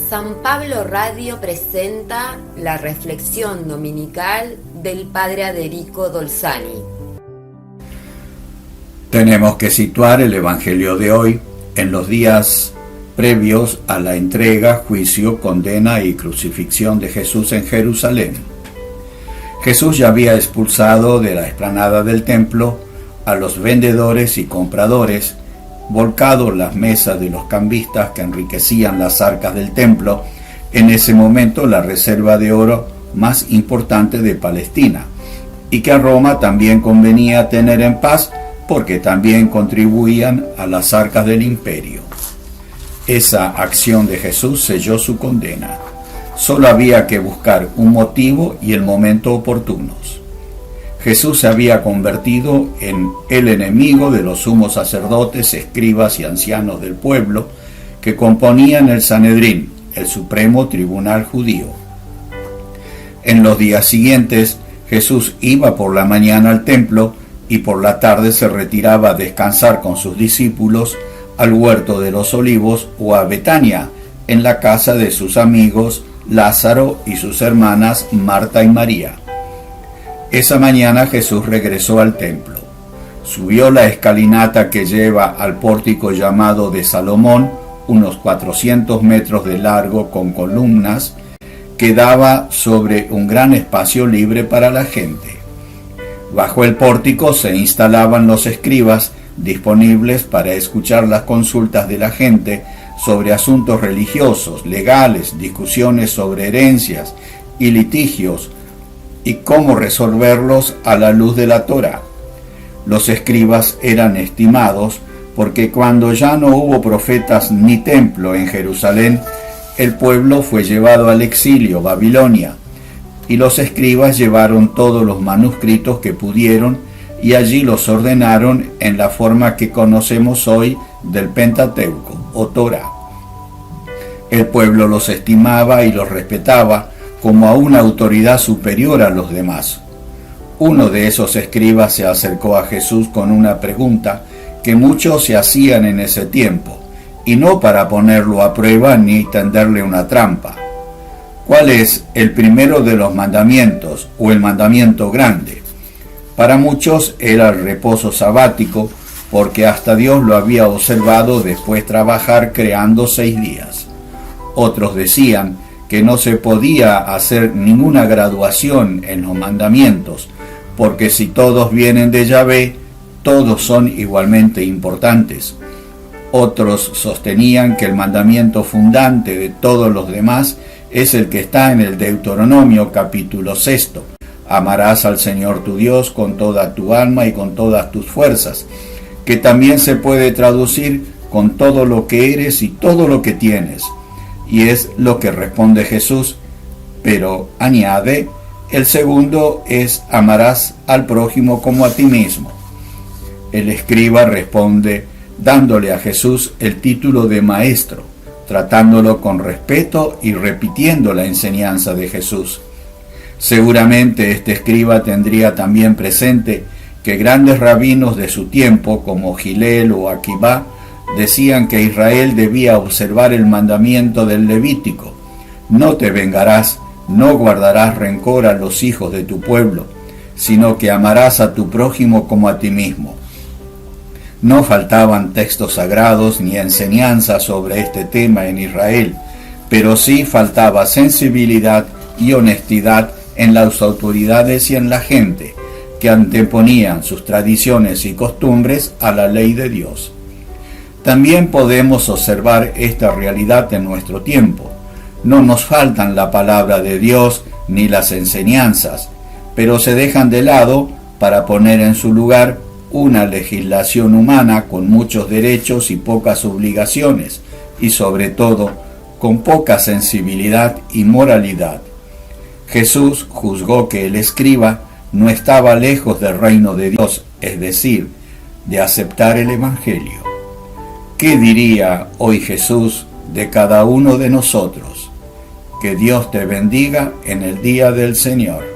San Pablo Radio presenta la reflexión dominical del Padre Aderico Dolzani. Tenemos que situar el Evangelio de hoy en los días previos a la entrega, juicio, condena y crucifixión de Jesús en Jerusalén. Jesús ya había expulsado de la explanada del templo a los vendedores y compradores, volcado las mesas de los cambistas que enriquecían las arcas del templo, en ese momento la reserva de oro más importante de Palestina, y que a Roma también convenía tener en paz porque también contribuían a las arcas del imperio. Esa acción de Jesús selló su condena. Solo había que buscar un motivo y el momento oportunos. Jesús se había convertido en el enemigo de los sumos sacerdotes, escribas y ancianos del pueblo que componían el Sanedrín, el supremo tribunal judío. En los días siguientes, Jesús iba por la mañana al templo y por la tarde se retiraba a descansar con sus discípulos al huerto de los Olivos o a Betania, en la casa de sus amigos Lázaro y sus hermanas Marta y María. Esa mañana Jesús regresó al templo. Subió la escalinata que lleva al pórtico llamado de Salomón, unos 400 metros de largo con columnas, que daba sobre un gran espacio libre para la gente. Bajo el pórtico se instalaban los escribas disponibles para escuchar las consultas de la gente sobre asuntos religiosos, legales, discusiones sobre herencias y litigios, y cómo resolverlos a la luz de la Torá. Los escribas eran estimados porque cuando ya no hubo profetas ni templo en Jerusalén, el pueblo fue llevado al exilio, Babilonia, y los escribas llevaron todos los manuscritos que pudieron y allí los ordenaron en la forma que conocemos hoy del Pentateuco o Torá. El pueblo los estimaba y los respetaba como a una autoridad superior a los demás. Uno de esos escribas se acercó a Jesús con una pregunta que muchos se hacían en ese tiempo, y no para ponerlo a prueba ni tenderle una trampa. ¿Cuál es el primero de los mandamientos o el mandamiento grande? Para muchos era el reposo sabático, porque hasta Dios lo había observado después trabajar creando 6 días. Otros decían que no se podía hacer ninguna graduación en los mandamientos, porque si todos vienen de Yahvé, todos son igualmente importantes. Otros sostenían que el mandamiento fundante de todos los demás es el que está en el Deuteronomio capítulo 6. Amarás al Señor tu Dios con toda tu alma y con todas tus fuerzas, que también se puede traducir con todo lo que eres y todo lo que tienes. Y es lo que responde Jesús, pero añade, el segundo es amarás al prójimo como a ti mismo. El escriba responde dándole a Jesús el título de maestro, tratándolo con respeto y repitiendo la enseñanza de Jesús. Seguramente este escriba tendría también presente que grandes rabinos de su tiempo, como Gilel o Aquibá, decían que Israel debía observar el mandamiento del Levítico: no te vengarás, no guardarás rencor a los hijos de tu pueblo, sino que amarás a tu prójimo como a ti mismo. No faltaban textos sagrados ni enseñanzas sobre este tema en Israel, pero sí faltaba sensibilidad y honestidad en las autoridades y en la gente, que anteponían sus tradiciones y costumbres a la ley de Dios. También podemos observar esta realidad en nuestro tiempo. No nos faltan la palabra de Dios ni las enseñanzas, pero se dejan de lado para poner en su lugar una legislación humana con muchos derechos y pocas obligaciones, y sobre todo con poca sensibilidad y moralidad. Jesús juzgó que el escriba no estaba lejos del reino de Dios, es decir, de aceptar el Evangelio. ¿Qué diría hoy Jesús de cada uno de nosotros? Que Dios te bendiga en el día del Señor.